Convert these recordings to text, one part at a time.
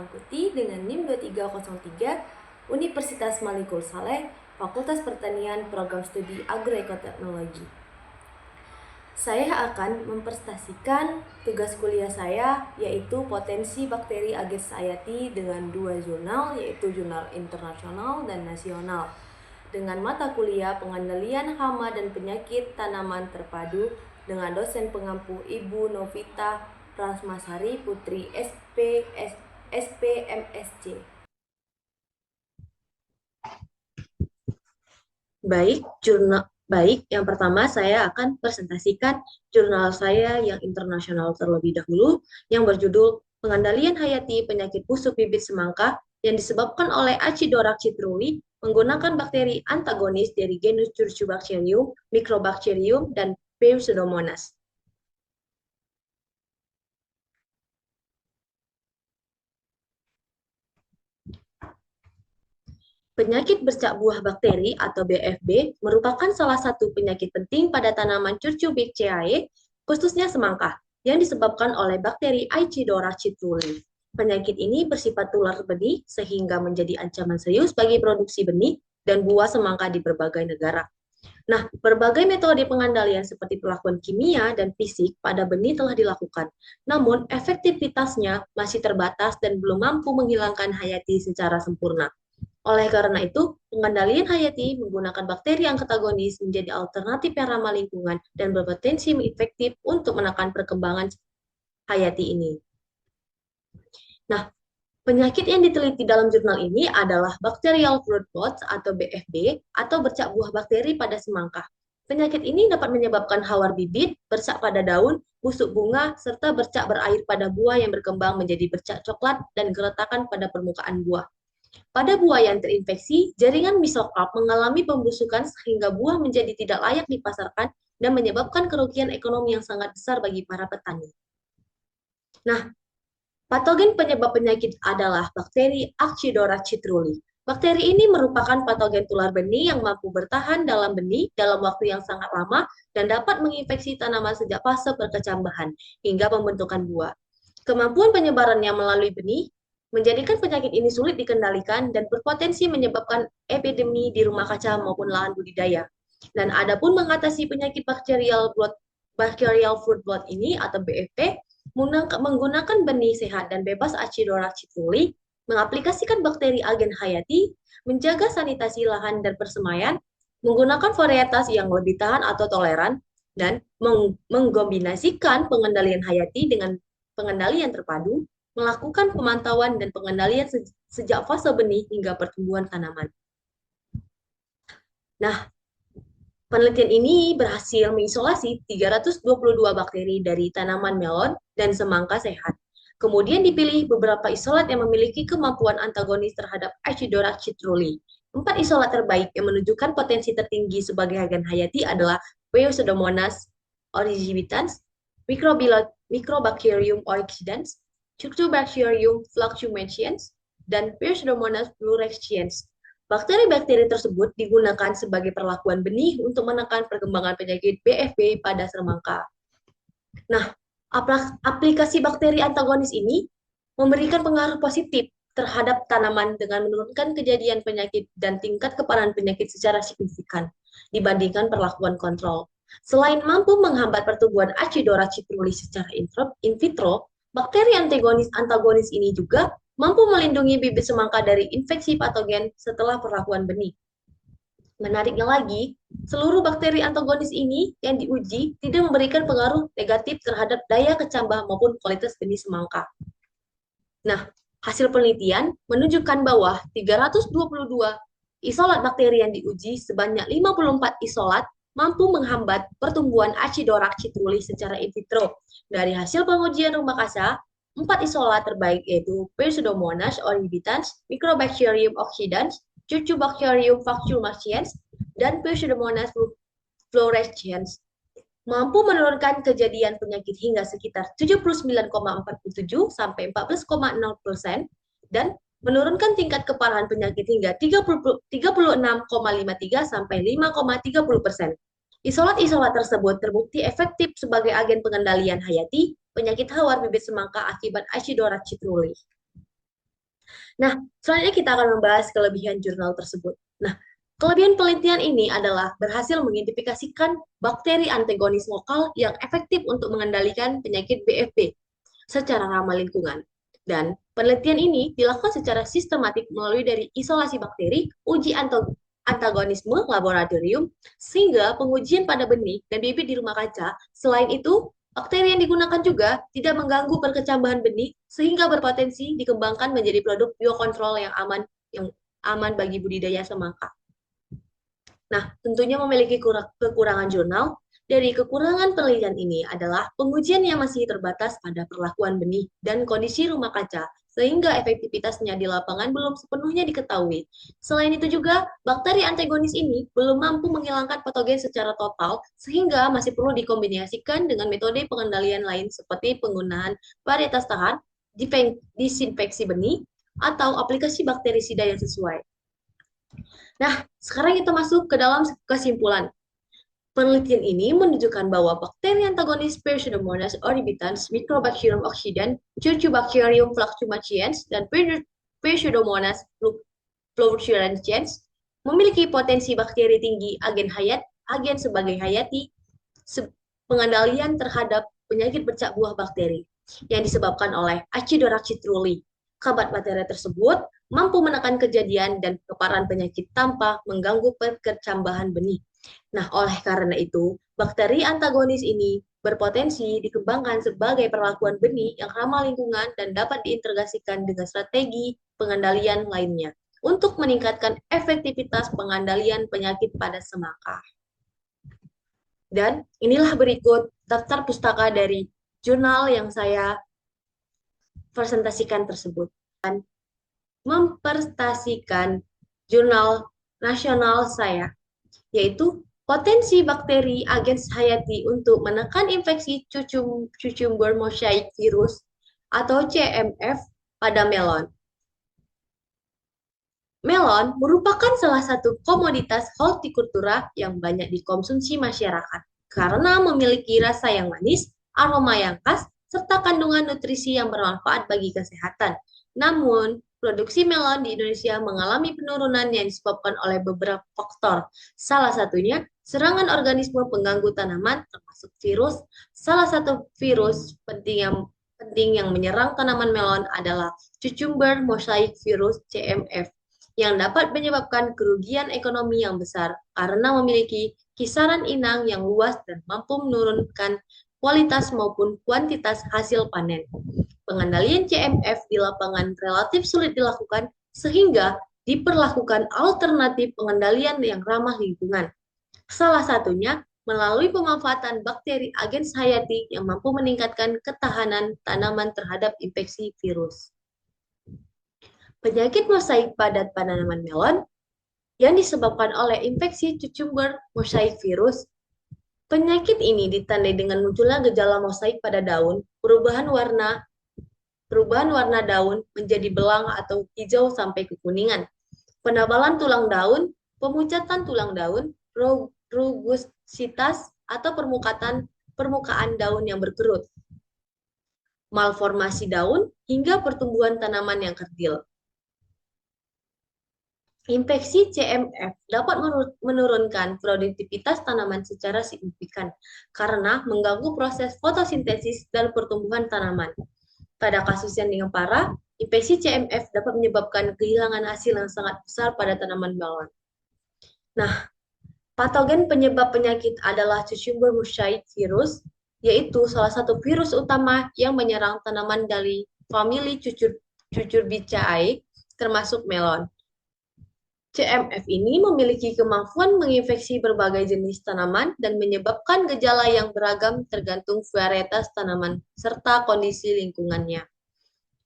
Sangkuti dengan NIM 2303 Universitas Malikul Saleh, Fakultas Pertanian, Program Studi Agroekoteknologi. Saya akan mempresentasikan tugas kuliah saya, yaitu potensi bakteri Aedes aegypti dengan dua jurnal, yaitu jurnal internasional dan nasional, dengan mata kuliah pengendalian hama dan penyakit tanaman terpadu dengan dosen pengampu Ibu Novita Prasmasari Putri SPMSC. Baik, yang pertama saya akan presentasikan jurnal saya yang internasional terlebih dahulu, yang berjudul Pengendalian Hayati Penyakit Busuk Bibit Semangka yang disebabkan oleh Acidora citrulli menggunakan bakteri antagonis dari genus Curcubacterium, Microbacterium, dan Pseudomonas. Penyakit bercak buah bakteri atau BFB merupakan salah satu penyakit penting pada tanaman Curcubiceae, khususnya semangka, yang disebabkan oleh bakteri Aedes citrulli. Penyakit ini bersifat tular benih sehingga menjadi ancaman serius bagi produksi benih dan buah semangka di berbagai negara. Nah, berbagai metode pengendalian seperti perlakuan kimia dan fisik pada benih telah dilakukan. Namun, efektivitasnya masih terbatas dan belum mampu menghilangkan hayati secara sempurna. Oleh karena itu, pengendalian hayati menggunakan bakteri yang katagonis menjadi alternatif yang ramah lingkungan dan berpotensi efektif untuk menekan perkembangan hayati ini. Nah, penyakit yang diteliti dalam jurnal ini adalah Bacterial Fruit Bots atau BFB atau bercak buah bakteri pada semangka. Penyakit ini dapat menyebabkan hawar bibit, bercak pada daun, busuk bunga, serta bercak berair pada buah yang berkembang menjadi bercak coklat dan geretakan pada permukaan buah. Pada buah yang terinfeksi, jaringan mesokarp mengalami pembusukan sehingga buah menjadi tidak layak dipasarkan dan menyebabkan kerugian ekonomi yang sangat besar bagi para petani. Nah, patogen penyebab penyakit adalah bakteri Acidora citrulli. Bakteri ini merupakan patogen tular benih yang mampu bertahan dalam benih dalam waktu yang sangat lama dan dapat menginfeksi tanaman sejak fase perkecambahan hingga pembentukan buah. Kemampuan penyebarannya melalui benih menjadikan penyakit ini sulit dikendalikan dan berpotensi menyebabkan epidemi di rumah kaca maupun lahan budidaya. Dan adapun mengatasi penyakit bacterial fruit blot ini atau BFP menggunakan benih sehat dan bebas Acidora citrulli, mengaplikasikan bakteri agen hayati, menjaga sanitasi lahan dan persemaian, menggunakan varietas yang lebih tahan atau toleran, dan mengkombinasikan pengendalian hayati dengan pengendalian terpadu, melakukan pemantauan dan pengendalian sejak fase benih hingga pertumbuhan tanaman. Nah, penelitian ini berhasil mengisolasi 322 bakteri dari tanaman melon dan semangka sehat. Kemudian dipilih beberapa isolat yang memiliki kemampuan antagonis terhadap Acidora citrulli. 4 isolat terbaik yang menunjukkan potensi tertinggi sebagai agen hayati adalah Pseudomonas aeruginosa, Microbacterium oryctans, Curcubacterium fluctuations, dan Pseudomonas fluorescens. Bakteri-bakteri tersebut digunakan sebagai perlakuan benih untuk menekan perkembangan penyakit BFB pada semangka. Nah, aplikasi bakteri antagonis ini memberikan pengaruh positif terhadap tanaman dengan menurunkan kejadian penyakit dan tingkat keparahan penyakit secara signifikan dibandingkan perlakuan kontrol. Selain mampu menghambat pertumbuhan Acidora citrulli secara in vitro, bakteri antagonis ini juga mampu melindungi bibit semangka dari infeksi patogen setelah perlakuan benih. Menariknya lagi, seluruh bakteri antagonis ini yang diuji tidak memberikan pengaruh negatif terhadap daya kecambah maupun kualitas benih semangka. Nah, hasil penelitian menunjukkan bahwa 322 isolat bakteri yang diuji sebanyak 54 isolat mampu menghambat pertumbuhan Acidora citrulli secara in vitro. Dari hasil pengujian rumah kaca, 4 isolat terbaik yaitu Pseudomonas aeruginosa, Microbacterium oxidans, Curcubacterium fluctuations, dan Pseudomonas fluorescens mampu menurunkan kejadian penyakit hingga sekitar 79,47 sampai 14,0% dan menurunkan tingkat keparahan penyakit hingga 36,53 sampai 5,30%. Isolat-isolat tersebut terbukti efektif sebagai agen pengendalian hayati penyakit hawar bibit semangka akibat Acidora citrulli. Nah, selanjutnya kita akan membahas kelebihan jurnal tersebut. Nah, kelebihan penelitian ini adalah berhasil mengidentifikasikan bakteri antagonis lokal yang efektif untuk mengendalikan penyakit BFB secara ramah lingkungan. Dan penelitian ini dilakukan secara sistematik melalui dari isolasi bakteri, uji antagonisme laboratorium, sehingga pengujian pada benih dan bibit di rumah kaca. Selain itu, bakteri yang digunakan juga tidak mengganggu perkecambahan benih sehingga berpotensi dikembangkan menjadi produk biokontrol yang aman bagi budidaya semangka. Nah, tentunya memiliki kekurangan jurnal. Dari kekurangan penelitian ini adalah pengujian yang masih terbatas pada perlakuan benih dan kondisi rumah kaca, sehingga efektivitasnya di lapangan belum sepenuhnya diketahui. Selain itu juga, bakteri antagonis ini belum mampu menghilangkan patogen secara total, sehingga masih perlu dikombinasikan dengan metode pengendalian lain seperti penggunaan varietas tahan, disinfeksi benih, atau aplikasi bakterisida yang sesuai. Nah, sekarang kita masuk ke dalam kesimpulan. Penelitian ini menunjukkan bahwa bakteri antagonis Pseudomonas orbitans, Microbacterium oxidans, Curcubacterium fluctuaciens, dan Pseudomonas fluorescens memiliki potensi bakteri tinggi agen sebagai hayati, pengendalian terhadap penyakit bercak buah bakteri yang disebabkan oleh Acidorax citrulli. Kabat bakteri tersebut mampu menekan kejadian dan keparahan penyakit tanpa mengganggu perkecambahan benih. Nah, oleh karena itu, bakteri antagonis ini berpotensi dikembangkan sebagai perlakuan benih yang ramah lingkungan dan dapat diintegrasikan dengan strategi pengendalian lainnya untuk meningkatkan efektivitas pengendalian penyakit pada semangka. Dan inilah berikut daftar pustaka dari jurnal yang saya presentasikan tersebut. Dan mempresentasikan jurnal nasional saya, yaitu potensi bakteri agens hayati untuk menekan infeksi cucumber mosaic virus atau CMF pada melon. Melon merupakan salah satu komoditas hortikultura yang banyak dikonsumsi masyarakat karena memiliki rasa yang manis, aroma yang khas, serta kandungan nutrisi yang bermanfaat bagi kesehatan. Namun, produksi melon di Indonesia mengalami penurunan yang disebabkan oleh beberapa faktor. Salah satunya, serangan organisme pengganggu tanaman termasuk virus. Salah satu virus penting yang menyerang tanaman melon adalah Cucumber mosaic virus CMF yang dapat menyebabkan kerugian ekonomi yang besar karena memiliki kisaran inang yang luas dan mampu menurunkan kualitas maupun kuantitas hasil panen. Pengendalian CMF di lapangan relatif sulit dilakukan sehingga diperlakukan alternatif pengendalian yang ramah lingkungan. Salah satunya melalui pemanfaatan bakteri agens hayati yang mampu meningkatkan ketahanan tanaman terhadap infeksi virus. Penyakit mosaik pada tanaman melon yang disebabkan oleh infeksi cucumber mosaic virus. Penyakit ini ditandai dengan munculnya gejala mosaik pada daun, perubahan warna daun menjadi belang atau hijau sampai kekuningan, penebalan tulang daun, pemucatan tulang daun, rugositas atau permukaan daun yang berkerut, malformasi daun, hingga pertumbuhan tanaman yang kerdil. Infeksi CMF dapat menurunkan produktivitas tanaman secara signifikan karena mengganggu proses fotosintesis dan pertumbuhan tanaman. Pada kasus yang dengan parah, infeksi CMF dapat menyebabkan kehilangan hasil yang sangat besar pada tanaman melon. Nah, patogen penyebab penyakit adalah Cucumber mosaic virus, yaitu salah satu virus utama yang menyerang tanaman dari famili Cucurbicaceae, termasuk melon. CMF ini memiliki kemampuan menginfeksi berbagai jenis tanaman dan menyebabkan gejala yang beragam tergantung varietas tanaman serta kondisi lingkungannya.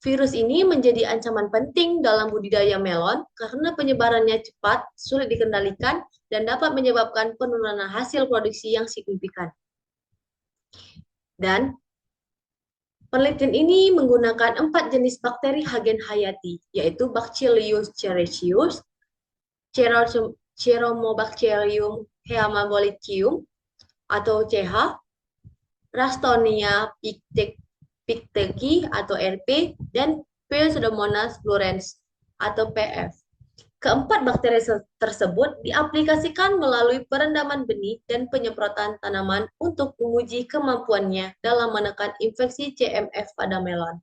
Virus ini menjadi ancaman penting dalam budidaya melon karena penyebarannya cepat, sulit dikendalikan, dan dapat menyebabkan penurunan hasil produksi yang signifikan. Dan penelitian ini menggunakan 4 jenis bakteri agen hayati, yaitu Bacillus cereus, Ceromobacterium heamagolithium atau CH, Ralstonia picteki atau RP, dan Pseudomonas fluorescens atau PF. Keempat bakteri tersebut diaplikasikan melalui perendaman benih dan penyemprotan tanaman untuk menguji kemampuannya dalam menekan infeksi CMF pada melon.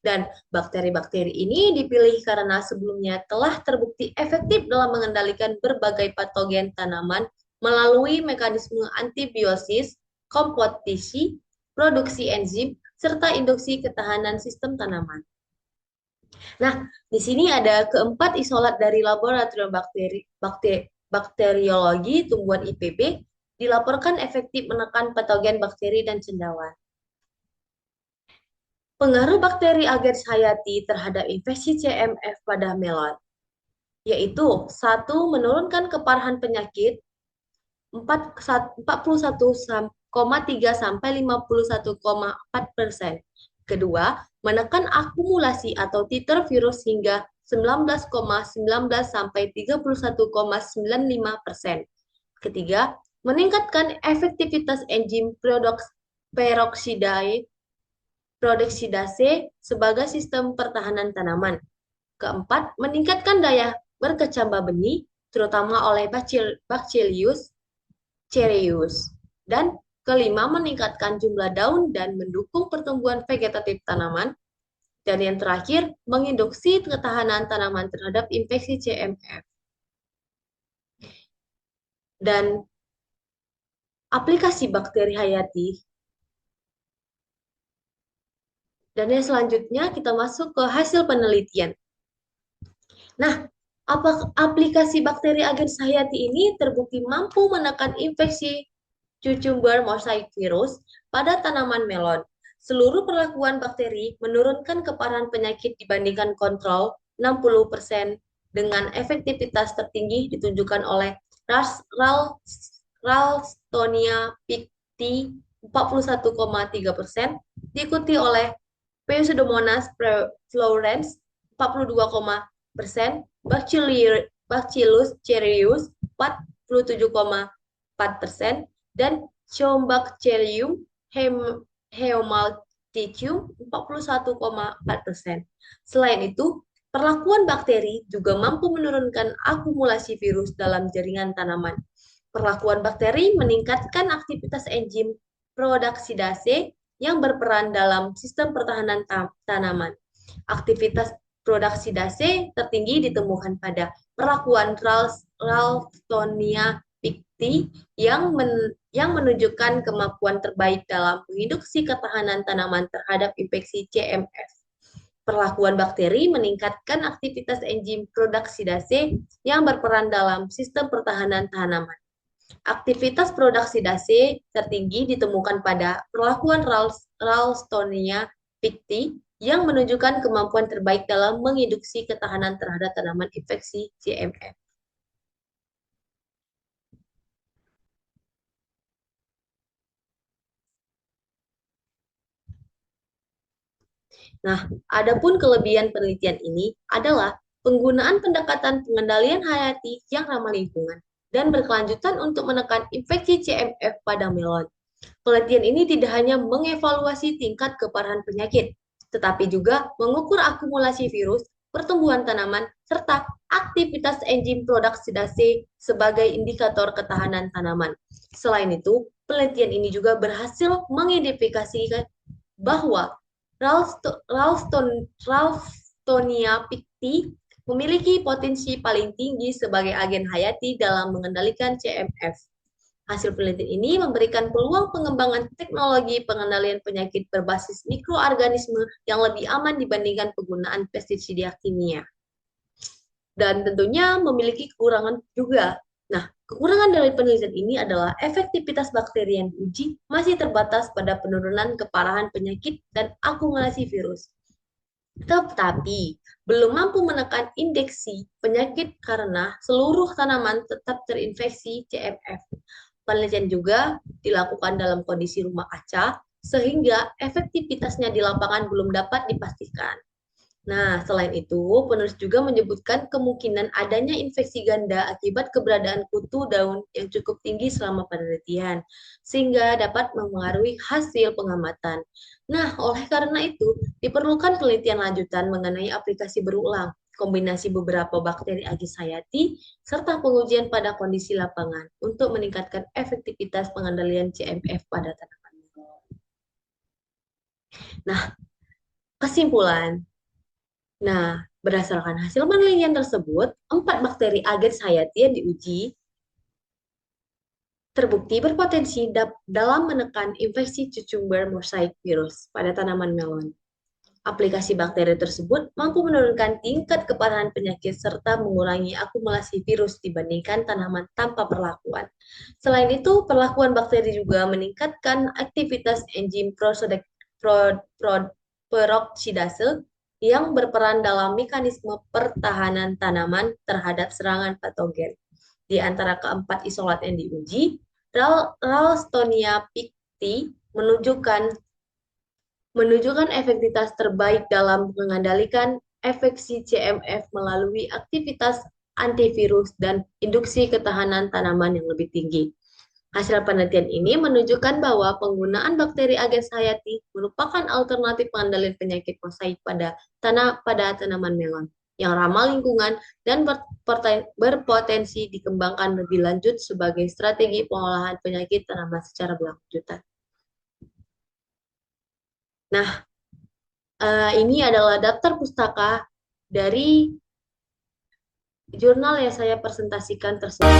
Dan bakteri-bakteri ini dipilih karena sebelumnya telah terbukti efektif dalam mengendalikan berbagai patogen tanaman melalui mekanisme antibiosis, kompetisi, produksi enzim, serta induksi ketahanan sistem tanaman. Nah, di sini ada keempat isolat dari laboratorium bakteriologi tumbuhan IPB dilaporkan efektif menekan patogen bakteri dan cendawan. Pengaruh bakteri Aedes hayati terhadap infeksi CMF pada melon, yaitu 1. Menurunkan keparahan penyakit 41,3 sampai 51,4%. Kedua, menekan akumulasi atau titer virus hingga 19,19 sampai 31,95%. Ketiga, meningkatkan efektivitas enzim peroksidase sebagai sistem pertahanan tanaman. Keempat, meningkatkan daya berkecambah benih, terutama oleh Bacillus cereus. Dan kelima, meningkatkan jumlah daun dan mendukung pertumbuhan vegetatif tanaman. Dan yang terakhir, menginduksi ketahanan tanaman terhadap infeksi CMF. Dan aplikasi bakteri hayati. Dan yang selanjutnya kita masuk ke hasil penelitian. Nah, aplikasi bakteri Aedes hayati ini terbukti mampu menekan infeksi cucumber mosaic virus pada tanaman melon. Seluruh perlakuan bakteri menurunkan keparahan penyakit dibandingkan kontrol 60% dengan efektivitas tertinggi ditunjukkan oleh Ralstonia picti 41,3%, diikuti oleh Pseudomonas fluorescens 42,% Bacillus cereus 47,4%, dan Chiombacterium hemolyticum 41,4%. Selain itu, perlakuan bakteri juga mampu menurunkan akumulasi virus dalam jaringan tanaman. Perlakuan bakteri meningkatkan aktivitas enzim perodaksidase yang berperan dalam sistem pertahanan tanaman. Aktivitas perodaksidase tertinggi ditemukan pada perlakuan Ralstonia picti yang menunjukkan kemampuan terbaik dalam menginduksi ketahanan tanaman terhadap infeksi CMF. Perlakuan bakteri meningkatkan aktivitas enzim perodaksidase yang berperan dalam sistem pertahanan tanaman. Aktivitas perodaksidase tertinggi ditemukan pada perlakuan Ralstonia picti yang menunjukkan kemampuan terbaik dalam menginduksi ketahanan terhadap tanaman infeksi CMF. Nah, adapun kelebihan penelitian ini adalah penggunaan pendekatan pengendalian hayati yang ramah lingkungan dan berkelanjutan untuk menekan infeksi CMF pada melon. Penelitian ini tidak hanya mengevaluasi tingkat keparahan penyakit, tetapi juga mengukur akumulasi virus, pertumbuhan tanaman, serta aktivitas enzim perodaksidase sebagai indikator ketahanan tanaman. Selain itu, penelitian ini juga berhasil mengidentifikasi bahwa Ralstonia picti memiliki potensi paling tinggi sebagai agen hayati dalam mengendalikan CMF. Hasil penelitian ini memberikan peluang pengembangan teknologi pengendalian penyakit berbasis mikroorganisme yang lebih aman dibandingkan penggunaan pestisida kimia. Dan tentunya memiliki kekurangan juga. Nah, kekurangan dari penelitian ini adalah efektivitas bakteri yang diuji masih terbatas pada penurunan keparahan penyakit dan akumulasi virus. Tetapi belum mampu menekan indeksi penyakit karena seluruh tanaman tetap terinfeksi CMF. Penelitian juga dilakukan dalam kondisi rumah kaca, sehingga efektivitasnya di lapangan belum dapat dipastikan. Nah, selain itu, penulis juga menyebutkan kemungkinan adanya infeksi ganda akibat keberadaan kutu daun yang cukup tinggi selama penelitian, sehingga dapat mempengaruhi hasil pengamatan. Nah, oleh karena itu, diperlukan penelitian lanjutan mengenai aplikasi berulang, kombinasi beberapa bakteri Aedes aegypti, serta pengujian pada kondisi lapangan untuk meningkatkan efektivitas pengendalian CMF pada tanaman melon. Nah, kesimpulan. Nah, berdasarkan hasil penelitian tersebut, 4 bakteri Aedes aegypti yang diuji terbukti berpotensi dalam menekan infeksi cucumber mosaic virus pada tanaman melon. Aplikasi bakteri tersebut mampu menurunkan tingkat keparahan penyakit serta mengurangi akumulasi virus dibandingkan tanaman tanpa perlakuan. Selain itu, perlakuan bakteri juga meningkatkan aktivitas enzim peroksidase yang berperan dalam mekanisme pertahanan tanaman terhadap serangan patogen. Di antara keempat isolat yang diuji, Ralstonia picti menunjukkan efektivitas terbaik dalam mengendalikan infeksi CMF melalui aktivitas antivirus dan induksi ketahanan tanaman yang lebih tinggi. Hasil penelitian ini menunjukkan bahwa penggunaan bakteri Aedes aegypti merupakan alternatif pengendalian penyakit mosaik pada tanaman melon yang ramah lingkungan dan berpotensi dikembangkan lebih lanjut sebagai strategi pengolahan penyakit tanaman secara berkelanjutan. Nah, ini adalah daftar pustaka dari jurnal yang saya presentasikan tersebut.